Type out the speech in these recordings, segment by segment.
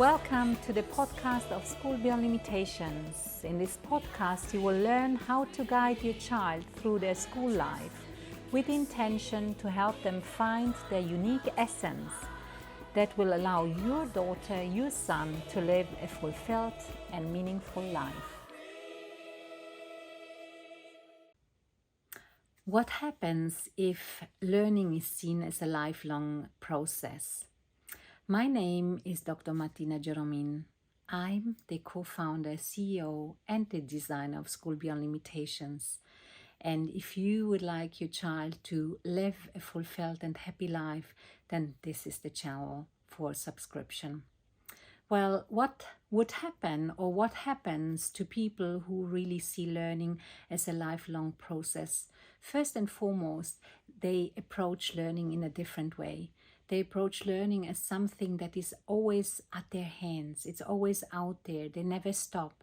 Welcome to the podcast of School Beyond Limitations. In this podcast, you will learn how to guide your child through their school life with the intention to help them find their unique essence that will allow your daughter, your son to live a fulfilled and meaningful life. What happens if learning is seen as a lifelong process? My name is Dr. Martina. I'm the co-founder, CEO, and the designer of School Beyond Limitations. And if you would like your child to live a fulfilled and happy life, then this is the channel for subscription. Well, what would happen or what happens to people who really see learning as a lifelong process? First and foremost, they approach learning in a different way. They approach learning as something that is always at their hands. It's always out there. They never stop.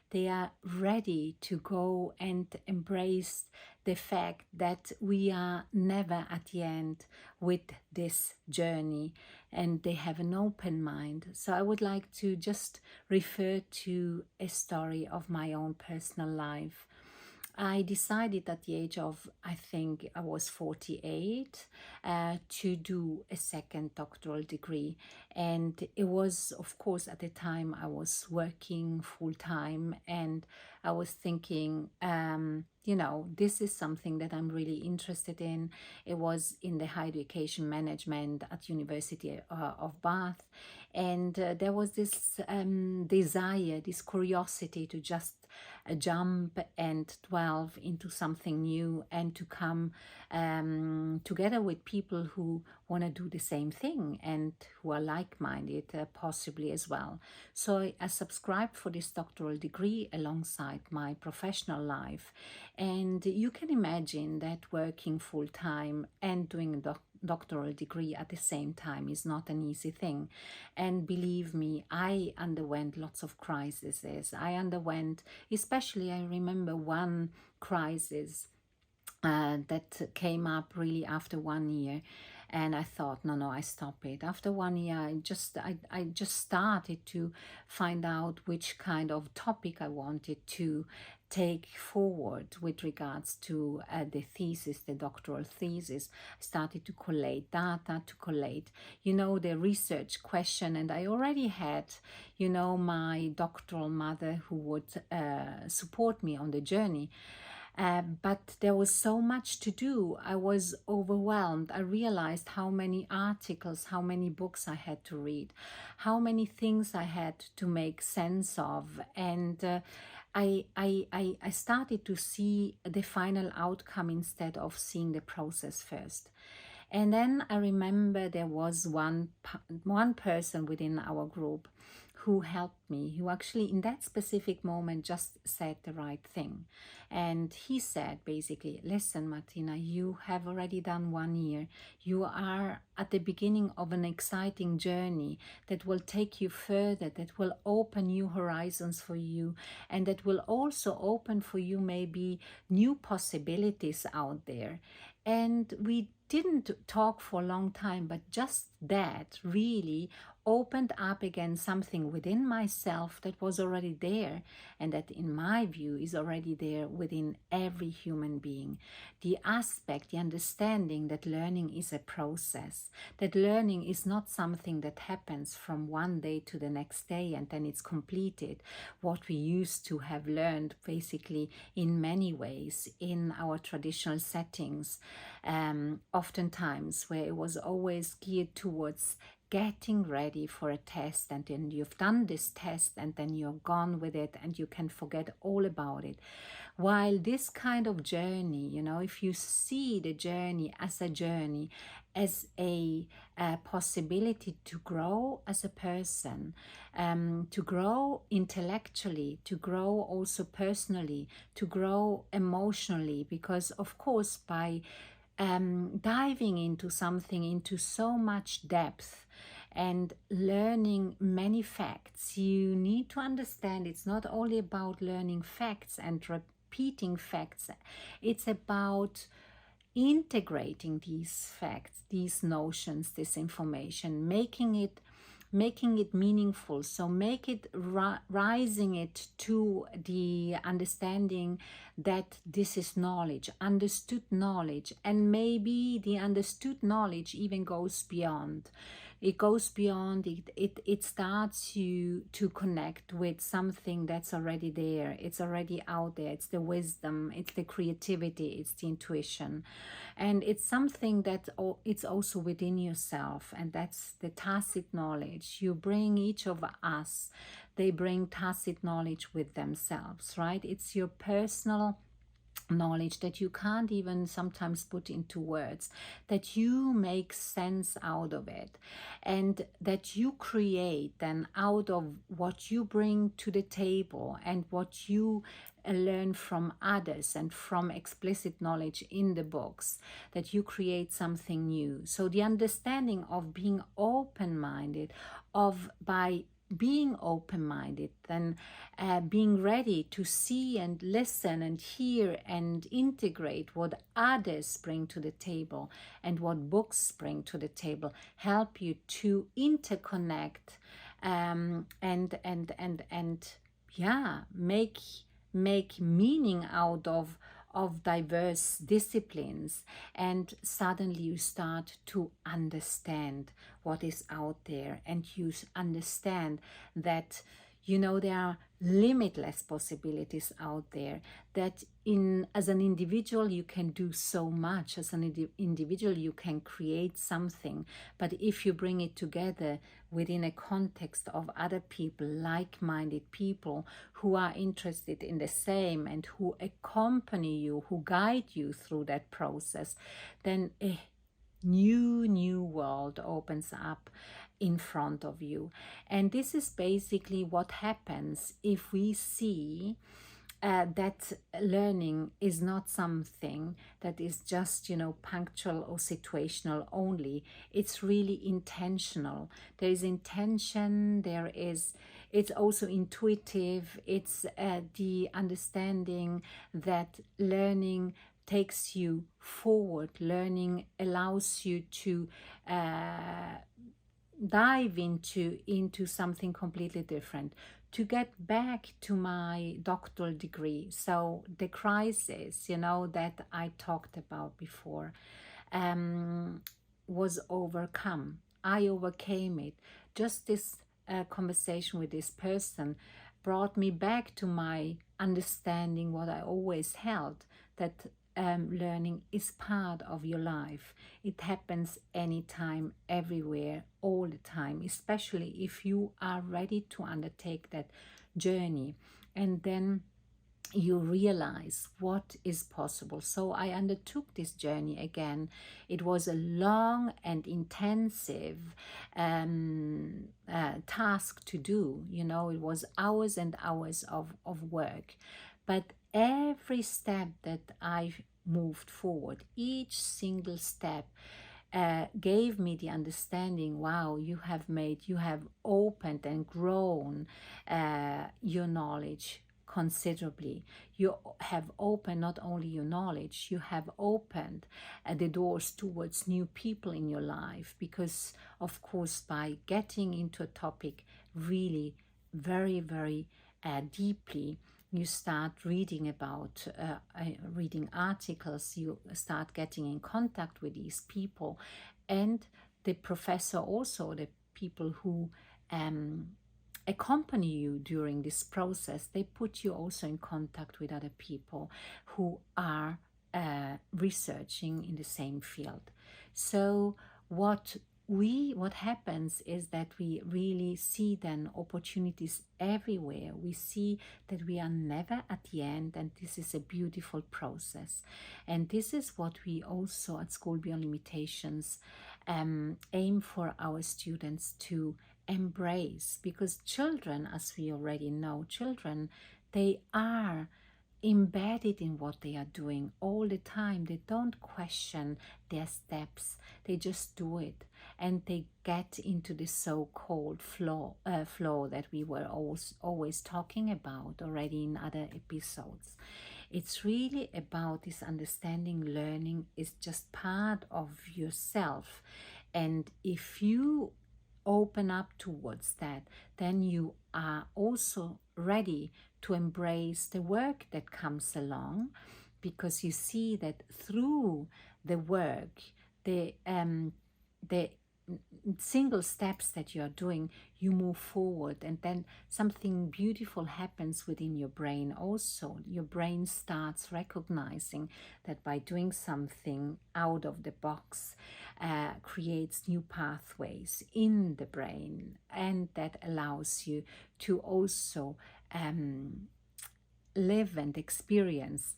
They are ready to go and embrace the fact that we are never at the end with this journey, and they have an open mind. So I would like to just refer to a story of my own personal life. I decided at the age of, I think I was 48, to do a second doctoral degree. And it was, of course, at the time I was working full time, and I was thinking, this is something that I'm really interested in. It was in the higher education management at University of Bath. And there was this desire, this curiosity to just jump and delve into something new and to come together with people who want to do the same thing and who are like-minded possibly as well. So I subscribed for this doctoral degree alongside my professional life. And you can imagine that working full-time and doing a doctoral degree at the same time is not an easy thing. And believe me, I underwent lots of crises. Especially I remember one crisis that came up really after 1 year, and I thought, no, I stop it. After 1 year, I just started to find out which kind of topic I wanted to take forward with regards to the doctoral thesis. I started to collate data, to collate, the research question, and I already had, my doctoral mother who would support me on the journey. But there was so much to do. I was overwhelmed. I realized how many articles, how many books I had to read, how many things I had to make sense of. And I started to see the final outcome instead of seeing the process first. And then I remember there was one person within our group who helped me, who actually in that specific moment just said the right thing. And he said basically, listen, Martina, you have already done 1 year. You are at the beginning of an exciting journey that will take you further, that will open new horizons for you, and that will also open for you maybe new possibilities out there. And we didn't talk for a long time, but just that really opened up again something within myself that was already there, and that in my view is already there within every human being. The aspect, the understanding that learning is a process, that learning is not something that happens from one day to the next day and then it's completed. What we used to have learned basically in many ways in our traditional settings, oftentimes where it was always geared towards getting ready for a test, and then you've done this test and then you're gone with it and you can forget all about it. While this kind of journey, if you see the journey, as a possibility to grow as a person, to grow intellectually, to grow also personally, to grow emotionally, because of course by diving into something into so much depth and learning many facts, you need to understand it's not only about learning facts and repeating facts, it's about integrating these facts, these notions, this information, making it making it meaningful. So make it rising it to the understanding that this is knowledge, understood knowledge, and maybe the understood knowledge even goes beyond. It goes beyond it starts you to connect with something that's already there. It's already out there. It's the wisdom, it's the creativity, it's the intuition, and it's something that it's also within yourself, and that's the tacit knowledge you bring. Each of us, they bring tacit knowledge with themselves, right? It's your personal knowledge that you can't even sometimes put into words, that you make sense out of it, and that you create then out of what you bring to the table and what you learn from others and from explicit knowledge in the books, that you create something new. So the understanding of being open-minded, of by being open-minded, then being ready to see and listen and hear and integrate what others bring to the table and what books bring to the table, help you to interconnect, and yeah, make meaning out of diverse disciplines, and suddenly you start to understand what is out there, and you understand that, you know, there are limitless possibilities out there, that in as an individual you can do so much. As an individual you can create something, but if you bring it together within a context of other people, like-minded people who are interested in the same and who accompany you, who guide you through that process, then a new world opens up in front of you. And this is basically what happens if we see that learning is not something that is just, you know, punctual or situational only. It's really intentional. There is intention, there is, it's also intuitive. It's the understanding that learning takes you forward. Learning allows you to dive into something completely different. To get back to my doctoral degree, so the crisis, you know, that I talked about before, was overcome. I overcame it. Just this conversation with this person brought me back to my understanding what I always held, that learning is part of your life. It happens anytime, everywhere, all the time, especially if you are ready to undertake that journey. And then you realize what is possible. So I undertook this journey again. It was a long and intensive task to do. You know, it was hours and hours of work. But every step that I moved forward, each single step gave me the understanding, wow, you have opened and grown your knowledge considerably. You have opened not only your knowledge, you have opened the doors towards new people in your life, because of course by getting into a topic really very deeply, you start reading about reading articles, you start getting in contact with these people, and the professor also, the people who accompany you during this process, they put you also in contact with other people who are researching in the same field. So what happens is that we really see then opportunities everywhere. We see that we are never at the end, and this is a beautiful process. And this is what we also at School Beyond Limitations aim for our students to embrace, because children, as we already know, children, they are embedded in what they are doing all the time. They don't question their steps, they just do it, and they get into the so-called flow that we were always talking about already in other episodes. It's really about this understanding learning is just part of yourself, and if you open up towards that, then you are also ready to embrace the work that comes along, because you see that through the work, the single steps that you are doing, you move forward, and then something beautiful happens within your brain also. Your brain starts recognizing that by doing something out of the box creates new pathways in the brain, and that allows you to also live and experience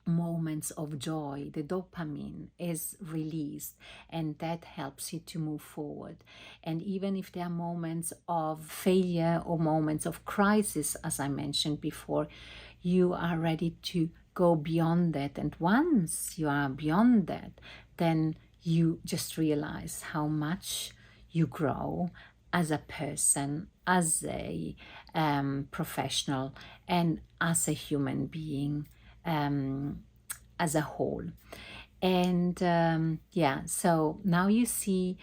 moments of joy. The dopamine is released, and that helps you to move forward. And even if there are moments of failure or moments of crisis, as I mentioned before, you are ready to go beyond that. And once you are beyond that, then you just realize how much you grow as a person, as a professional, and as a human being as a whole. And so now you see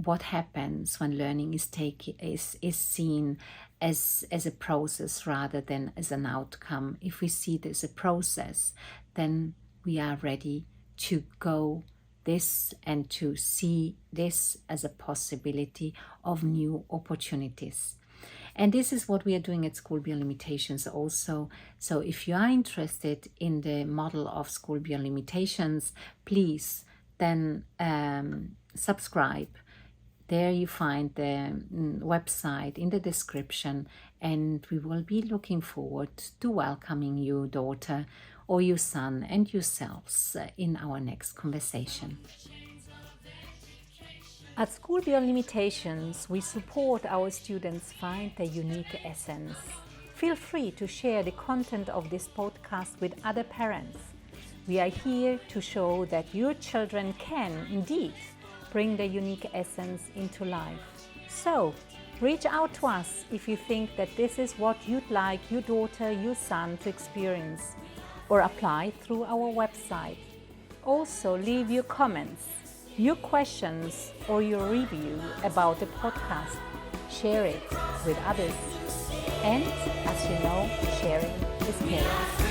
what happens when learning is seen as a process rather than as an outcome. If we see it as a process, then we are ready to go this and to see this as a possibility of new opportunities. And this is what we are doing at School Beyond Limitations also. So if you are interested in the model of School Beyond Limitations, please then subscribe. There you find the website in the description, and we will be looking forward to welcoming you, daughter, or your son, and yourselves in our next conversation. At School Beyond Limitations, we support our students find their unique essence. Feel free to share the content of this podcast with other parents. We are here to show that your children can indeed bring their unique essence into life. So, reach out to us if you think that this is what you'd like your daughter, your son to experience, or apply through our website. Also, leave your comments, your questions, or your review about the podcast. Share it with others. And as you know, sharing is caring.